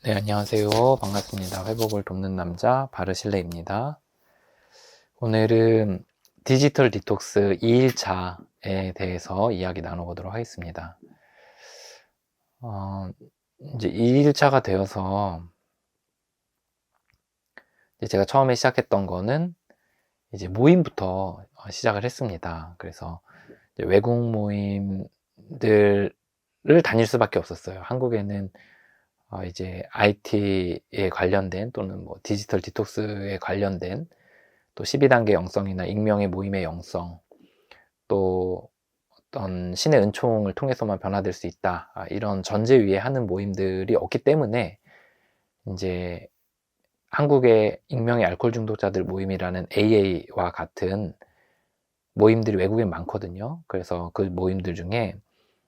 네, 안녕하세요. 반갑습니다. 회복을 돕는 남자 바르실레입니다. 오늘은 디지털 디톡스 2일차에 대해서 이야기 나눠보도록 하겠습니다. 이제 2일차가 되어서 이제 제가 처음에 시작했던 거는 이제 모임부터 시작을 했습니다. 그래서 이제 외국 모임들을 다닐 수밖에 없었어요. 한국에는 이제 IT에 관련된 또는 뭐 디지털 디톡스에 관련된 또 12단계 영성이나 익명의 모임의 영성, 또 어떤 신의 은총을 통해서만 변화될 수 있다, 이런 전제 위에 하는 모임들이 없기 때문에 이제 한국의 익명의 알코올 중독자들 모임이라는 AA와 같은 모임들이 외국엔 많거든요. 그래서 그 모임들 중에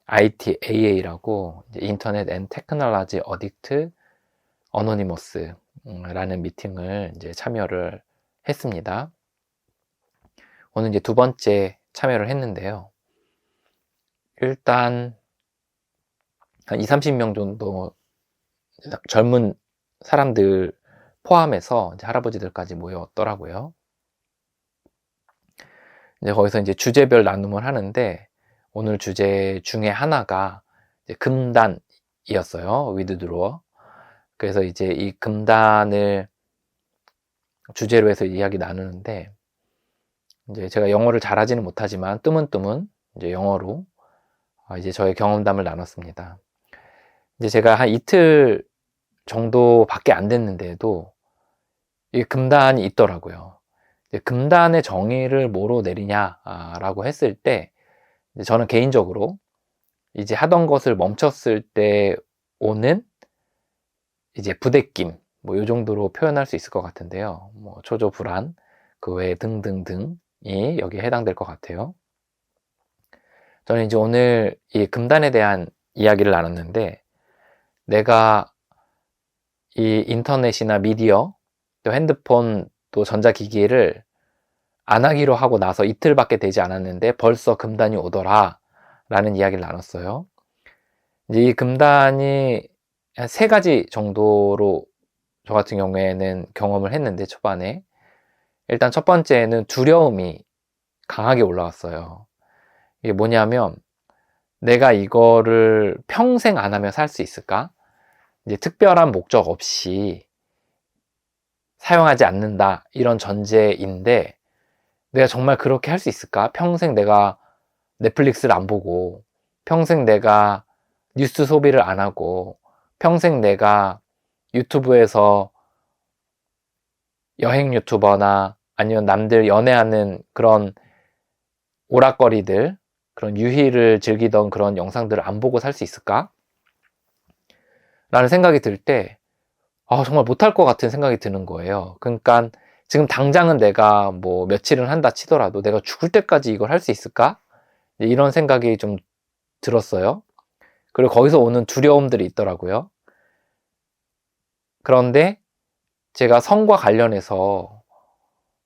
ITAA라고 인터넷 앤 테크놀로지 어딕트 어노니머스 라는 미팅을 이제 참여를 했습니다. 오늘 이제 두 번째 참여를 했는데요. 일단 한 20, 30명 정도 젊은 사람들 포함해서 이제 할아버지들까지 모였더라고요. 이제 거기서 이제 주제별 나눔을 하는데 오늘 주제 중에 하나가 이제 금단이었어요. 위드드로어. 그래서 이제 이 금단을 주제로 해서 이야기 나누는데 이제 제가 영어를 잘하지는 못하지만 뜨문뜨문 이제 영어로 이제 저의 경험담을 나눴습니다. 이제 제가 한 이틀 정도밖에 안 됐는데도 이 금단이 있더라고요. 금단의 정의를 뭐로 내리냐라고 했을 때 저는 개인적으로 이제 하던 것을 멈췄을 때 오는 이제 부대낌, 뭐 이 정도로 표현할 수 있을 것 같은데요. 뭐 초조 불안, 그 외에 등등등이 여기에 해당될 것 같아요. 저는 이제 오늘 이 금단에 대한 이야기를 나눴는데 내가 이 인터넷이나 미디어, 또 핸드폰, 또 전자기기를 안 하기로 하고 나서 이틀밖에 되지 않았는데 벌써 금단이 오더라 라는 이야기를 나눴어요. 이제 이 금단이 한 3가지 정도로 저 같은 경우에는 경험을 했는데 초반에 일단 첫 번째는 두려움이 강하게 올라왔어요. 이게 뭐냐면 내가 이거를 평생 안 하며 살 수 있을까? 이제 특별한 목적 없이 사용하지 않는다 이런 전제인데 내가 정말 그렇게 할 수 있을까? 평생 내가 넷플릭스를 안 보고 평생 내가 뉴스 소비를 안 하고 평생 내가 유튜브에서 여행 유튜버나 아니면 남들 연애하는 그런 오락거리들, 그런 유희를 즐기던 그런 영상들을 안 보고 살 수 있을까? 라는 생각이 들 때 정말 못할 것 같은 생각이 드는 거예요. 그러니까 지금 당장은 내가 뭐 며칠은 한다 치더라도 내가 죽을 때까지 이걸 할 수 있을까? 이런 생각이 좀 들었어요. 그리고 거기서 오는 두려움들이 있더라고요. 그런데 제가 성과 관련해서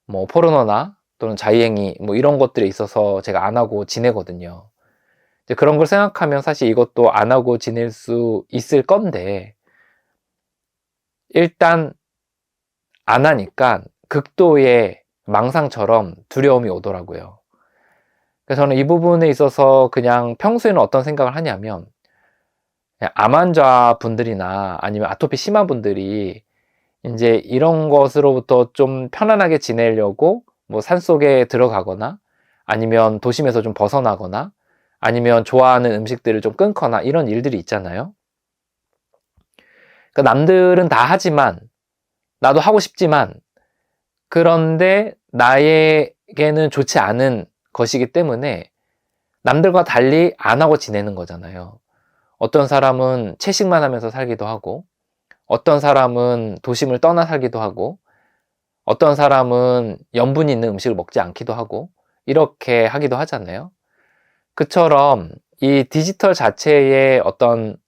뭐 포르노나 또는 자이행위 뭐 이런 것들에 있어서 제가 안 하고 지내거든요. 이제 그런 걸 생각하면 사실 이것도 안 하고 지낼 수 있을 건데 일단 안 하니까 극도의 망상처럼 두려움이 오더라고요. 그래서 저는 이 부분에 있어서 그냥 평소에는 어떤 생각을 하냐면 암 환자 분들이나 아니면 아토피 심한 분들이 이제 이런 것으로부터 좀 편안하게 지내려고 뭐 산속에 들어가거나 아니면 도심에서 좀 벗어나거나 아니면 좋아하는 음식들을 좀 끊거나 이런 일들이 있잖아요. 그러니까 남들은 다 하지만 나도 하고 싶지만 그런데 나에게는 좋지 않은 것이기 때문에 남들과 달리 안 하고 지내는 거잖아요. 어떤 사람은 채식만 하면서 살기도 하고 어떤 사람은 도심을 떠나 살기도 하고 어떤 사람은 염분이 있는 음식을 먹지 않기도 하고 이렇게 하기도 하잖아요. 그처럼 이 디지털 자체에 어떤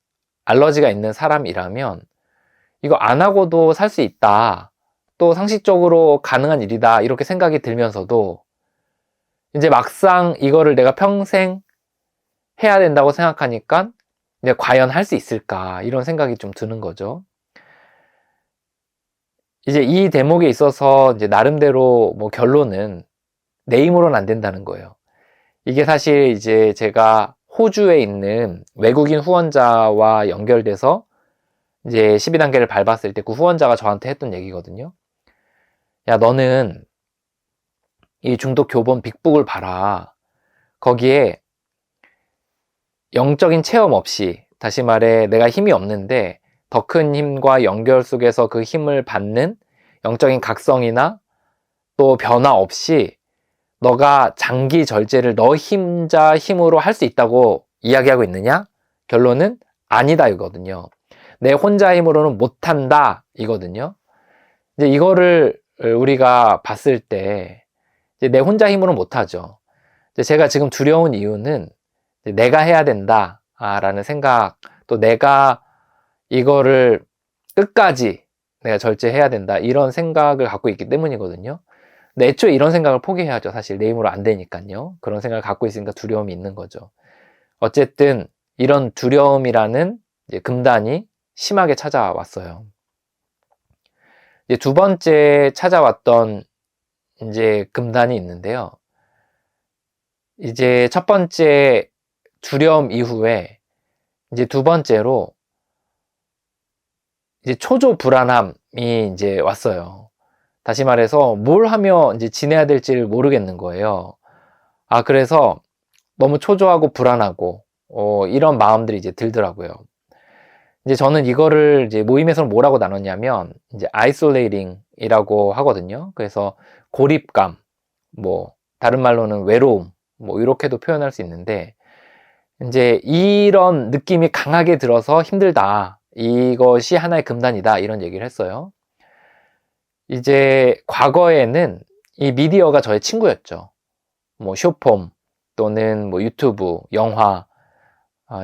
알러지가 있는 사람이라면 이거 안 하고도 살 수 있다. 또 상식적으로 가능한 일이다. 이렇게 생각이 들면서도 이제 막상 이거를 내가 평생 해야 된다고 생각하니까 이제 과연 할 수 있을까? 이런 생각이 좀 드는 거죠. 이제 이 대목에 있어서 이제 나름대로 뭐 결론은 내 힘으로는 안 된다는 거예요. 이게 사실 이제 제가 호주에 있는 외국인 후원자와 연결돼서 이제 12단계를 밟았을 때 그 후원자가 저한테 했던 얘기거든요. 야, 너는 이 중독 교본 빅북을 봐라. 거기에 영적인 체험 없이, 다시 말해 내가 힘이 없는데 더 큰 힘과 연결 속에서 그 힘을 받는 영적인 각성이나 또 변화 없이 너가 장기 절제를 너 힘자 힘으로 할 수 있다고 이야기하고 있느냐? 결론은 아니다 이거든요. 내 혼자 힘으로는 못한다 이거든요. 이제 이거를 우리가 봤을 때 이제 내 혼자 힘으로는 못하죠. 제가 지금 두려운 이유는 내가 해야 된다 라는 생각, 또 내가 이거를 끝까지 내가 절제해야 된다 이런 생각을 갖고 있기 때문이거든요. 근데 애초에 이런 생각을 포기해야죠. 사실 내 힘으로 안 되니까요. 그런 생각을 갖고 있으니까 두려움이 있는 거죠. 어쨌든 이런 두려움이라는 이제 금단이 심하게 찾아왔어요. 이제 두 번째 찾아왔던 이제 금단이 있는데요. 이제 첫 번째 두려움 이후에 이제 두 번째로 이제 초조 불안함이 이제 왔어요. 다시 말해서 뭘 하며 이제 지내야 될지를 모르겠는 거예요. 그래서 너무 초조하고 불안하고 이런 마음들이 이제 들더라고요. 이제 저는 이거를 이제 모임에서는 뭐라고 나눴냐면 이제 아이솔레이팅이라고 하거든요. 그래서 고립감, 뭐 다른 말로는 외로움, 뭐 이렇게도 표현할 수 있는데 이제 이런 느낌이 강하게 들어서 힘들다. 이것이 하나의 금단이다. 이런 얘기를 했어요. 이제 과거에는 이 미디어가 저의 친구였죠. 뭐 쇼폼 또는 뭐 유튜브, 영화.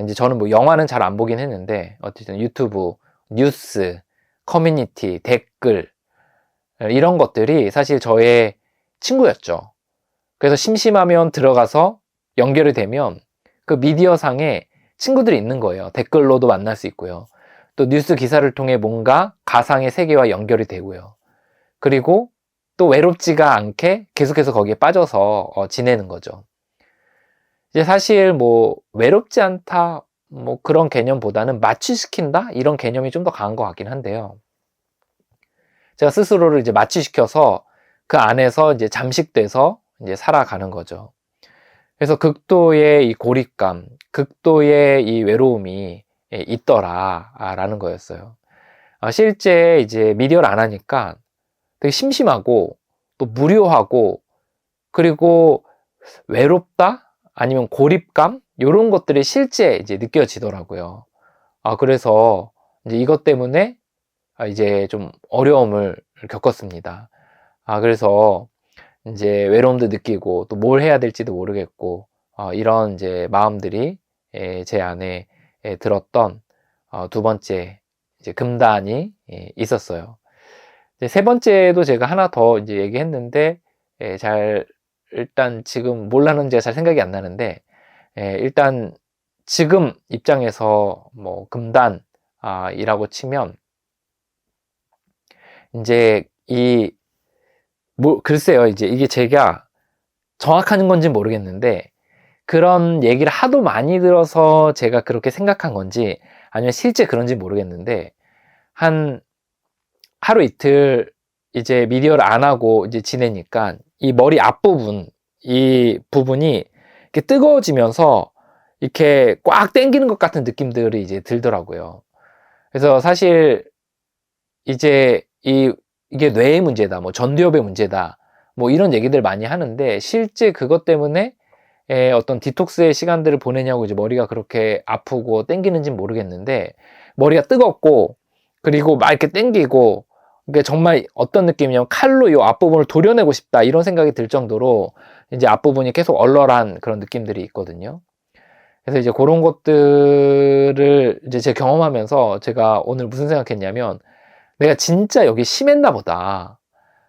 이제 저는 뭐 영화는 잘 안 보긴 했는데 어쨌든 유튜브, 뉴스, 커뮤니티, 댓글 이런 것들이 사실 저의 친구였죠. 그래서 심심하면 들어가서 연결이 되면 그 미디어 상에 친구들이 있는 거예요. 댓글로도 만날 수 있고요. 또 뉴스 기사를 통해 뭔가 가상의 세계와 연결이 되고요. 그리고 또 외롭지가 않게 계속해서 거기에 빠져서 지내는 거죠. 이제 사실 뭐 외롭지 않다 뭐 그런 개념보다는 마취시킨다 이런 개념이 좀 더 강한 것 같긴 한데요. 제가 스스로를 이제 마취시켜서 그 안에서 이제 잠식돼서 이제 살아가는 거죠. 그래서 극도의 이 고립감, 극도의 이 외로움이 있더라라는 거였어요. 실제 이제 미디어를 안 하니까 되게 심심하고 또 무료하고 그리고 외롭다 아니면 고립감 이런 것들이 실제 이제 느껴지더라고요. 그래서 이제 이것 때문에 이제 좀 어려움을 겪었습니다. 그래서 이제 외로움도 느끼고 또 뭘 해야 될지도 모르겠고 이런 이제 마음들이 제 안에 들었던 두 번째 이제 금단이 있었어요. 이제 세 번째도 제가 하나 더 이제 얘기했는데 잘 일단 지금 몰랐는지가 잘 생각이 안 나는데 일단 지금 입장에서 뭐 금단 이라고 치면 이제 글쎄요 이제 이게 제가 정확한 건지 모르겠는데 그런 얘기를 하도 많이 들어서 제가 그렇게 생각한 건지 아니면 실제 그런지 모르겠는데 한 하루 이틀 이제 미디어를 안 하고 이제 지내니까 이 머리 앞부분 이 부분이 이렇게 뜨거워지면서 이렇게 꽉 당기는 것 같은 느낌들이 이제 들더라고요. 그래서 사실 이제 이게 뇌의 문제다, 뭐 전두엽의 문제다, 뭐 이런 얘기들 많이 하는데 실제 그것 때문에 어떤 디톡스의 시간들을 보내냐고 이제 머리가 그렇게 아프고 땡기는지는 모르겠는데 머리가 뜨겁고 그리고 막 이렇게 땡기고 그러니까 정말 어떤 느낌이냐면 칼로 이 앞부분을 도려내고 싶다 이런 생각이 들 정도로 이제 앞부분이 계속 얼얼한 그런 느낌들이 있거든요. 그래서 이제 그런 것들을 이제 제가 경험하면서 제가 오늘 무슨 생각했냐면 내가 진짜 여기 심했나 보다.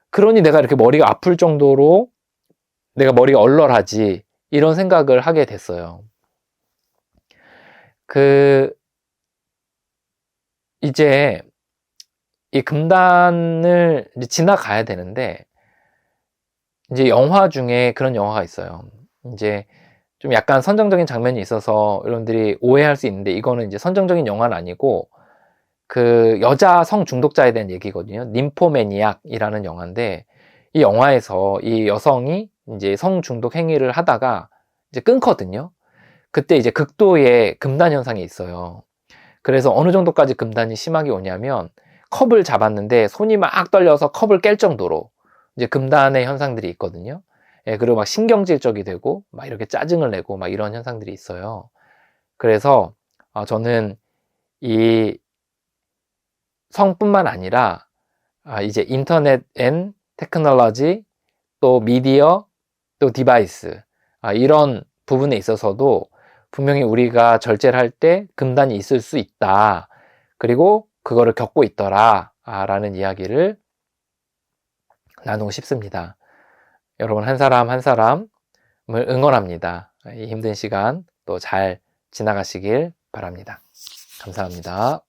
그러니 내가 이렇게 머리가 아플 정도로 내가 머리가 얼얼하지 이런 생각을 하게 됐어요. 이제 이 금단을 이제 지나가야 되는데, 이제 영화 중에 그런 영화가 있어요. 이제 좀 약간 선정적인 장면이 있어서 여러분들이 오해할 수 있는데, 이거는 이제 선정적인 영화는 아니고 그 여자 성 중독자에 대한 얘기거든요. 님포매니악이라는 영화인데, 이 영화에서 이 여성이 이제 성 중독 행위를 하다가 이제 끊거든요. 그때 이제 극도의 금단 현상이 있어요. 그래서 어느 정도까지 금단이 심하게 오냐면, 컵을 잡았는데 손이 막 떨려서 컵을 깰 정도로 이제 금단의 현상들이 있거든요. 예, 그리고 막 신경질적이 되고 막 이렇게 짜증을 내고 막 이런 현상들이 있어요. 그래서 저는 이 성뿐만 아니라 이제 인터넷 앤 테크놀로지, 또 미디어, 또 디바이스, 이런 부분에 있어서도 분명히 우리가 절제를 할 때 금단이 있을 수 있다. 그리고 그거를 겪고 있더라 라는 이야기를 나누고 싶습니다. 여러분 한 사람 한 사람을 응원합니다. 이 힘든 시간 또 잘 지나가시길 바랍니다. 감사합니다.